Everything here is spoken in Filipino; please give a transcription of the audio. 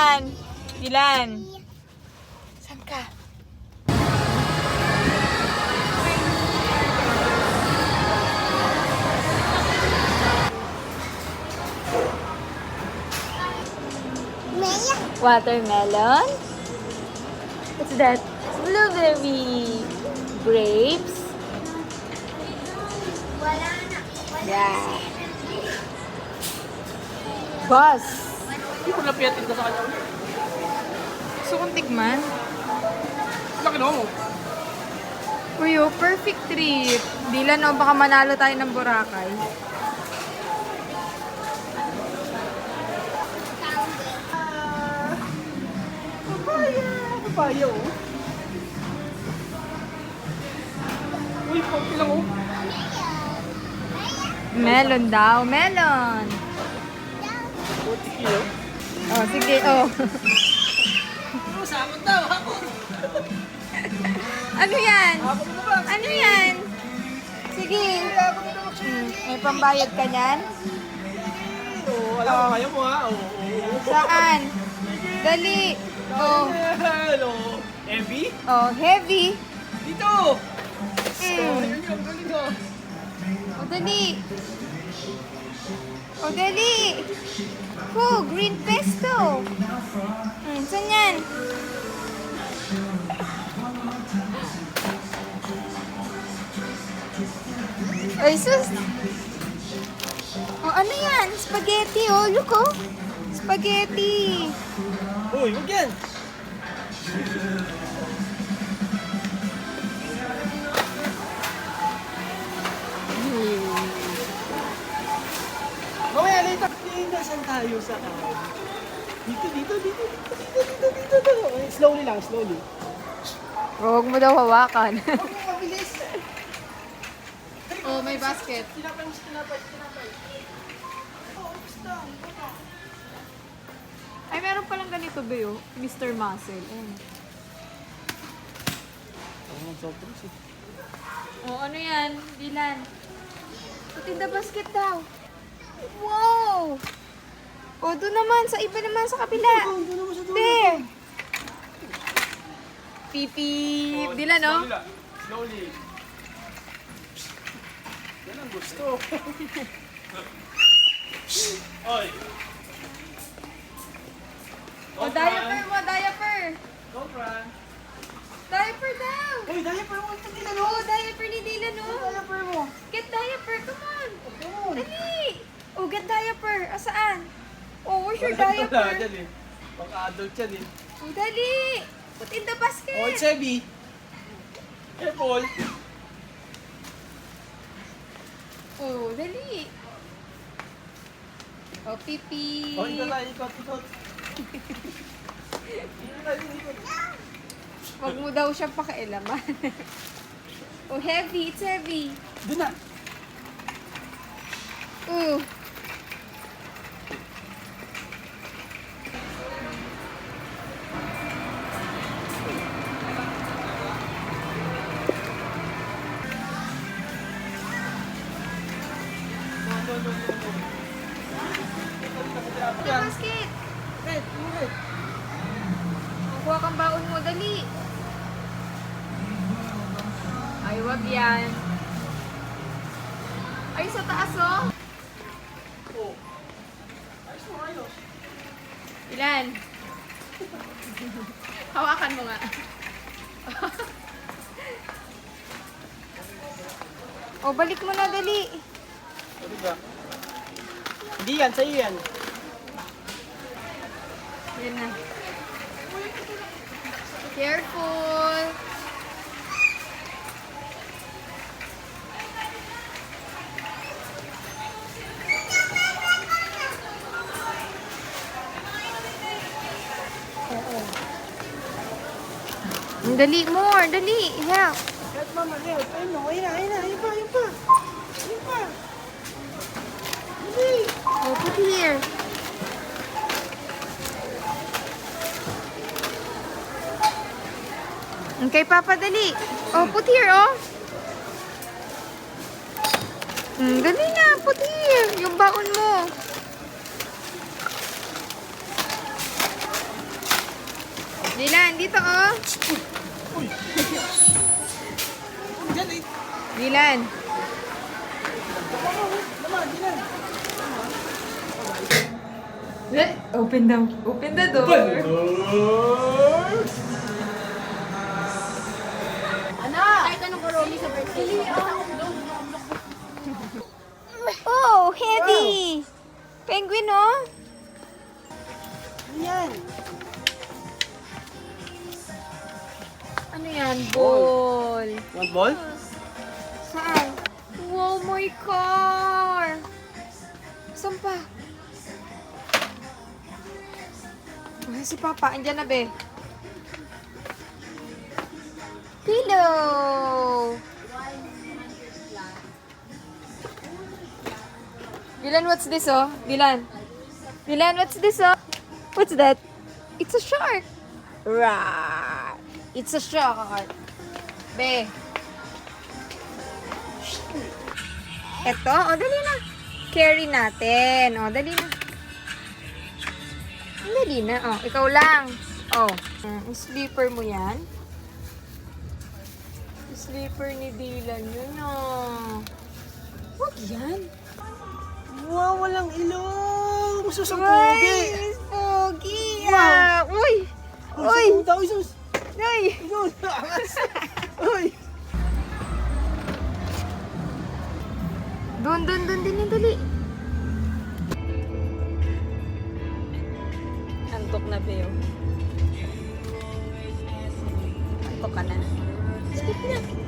yan? Dylan. Saan ka? Watermelon? What's that? Blueberry. Grapes? Yeah. Bus. Hindi ko napiatin ka sa kanya. Gusto kong tikman. Laki na mo. Uy, oh, perfect trip. Dylan, oh, baka manalo tayo ng Boracay. Papaya oh. Uy, konti lang oh. Melon daw, melon. 40 kilo. Oh, sige, oh. Sakot daw, hapon. Ano yan? Hapon mo ba? Ano yan? Sige. May pambayad ka niyan? Oo, alam mo, kaya mo ha. Oo. Saan? Dali. Oh, Hello. Heavy? oh, heavy. Dito. Mm. Ang galing oh. Oh, dali. Oh, dali. Oh, green pesto. Saan yan? Ay, sus. Oh, ano yan? Spaghetti, oh. Look, oh. Spaghetti. Uy, huwag yan. Mamaya, later. Nasaan tayo sa Dito. Okay, slowly lang, slowly. Huwag mo daw hawakan. Mabilis. Oh, may basket. Tinapay. Ay, meron palang ganito, Beo. Mr. Muscle. Oh, ano yan? Dylan. Put in the basket daw. Wow! O, doon naman. Sa iba naman sa kabila. There. Pipi. Dylan, no? Slowly. Yan ang gusto. Oy. O, diaper mo, diaper. Go, Fran. Diaper daw. Uy, diaper mo ito nila, no? Oh, diaper ni Dylan, no? Diaper mo. Get diaper, come on. Ayun. Dali. Oh, get diaper. O, saan? Oh, where's your Wala diaper? dyan eh. Pagka-adult yan eh. Oh, dali. Put in the basket. Oh, it's heavy. Careful. Oh, dali. Oh, pipi. Oh, ikot. Wag mo daw siya pakialaman. Oh, heavy. It's heavy. Doon na. Oh. The basket. Red. Kuha kang baon mo, dali. Ay, wag yan. Ay, sa taas, oh. Oh. Ayos. Ilan? Hawakan mo nga. Oh, balik mo na, dali. Ano ba? Hindi yan, sa'yo yan. Yan na. Careful. Dali, more. Dali. Help. Help, mama, help. Ayun pa. Dali. Oh, put here. Okay, Papa, dali. Oh, put here, oh. Dali na, put here. Yung baon mo. Dylan, dito oh. Diyan eh. Dylan. Naman, Dylan. Open daw. Open the door. Kahit anong karoli sa birthday. Oh, heavy. Penguin oh. Yan. Ano yan? Ball. Want ball? Saan? Wow, my car! Saan pa? Ah, si Papa, andyan na, be. Pillow! Dylan, what's this, oh? Dylan. Dylan, what's this, oh? What's that? It's a shark. Right. It's a shark. Be. Eto, o dali na. Carry natin. O, dali na. Dali na. O, ikaw lang. O, sleeper mo yan. Sleeper ni Dylan yun, o. Huwag yan. Wow, walang ilong. Sus, ang Uy, pogi. Miss Pogi. Wow. Ah. Uy. Uy. Uy, sus. Uy. Sus. Uy. Doon, din, dali. Antok na, Beo. Antok ka na. Skip na.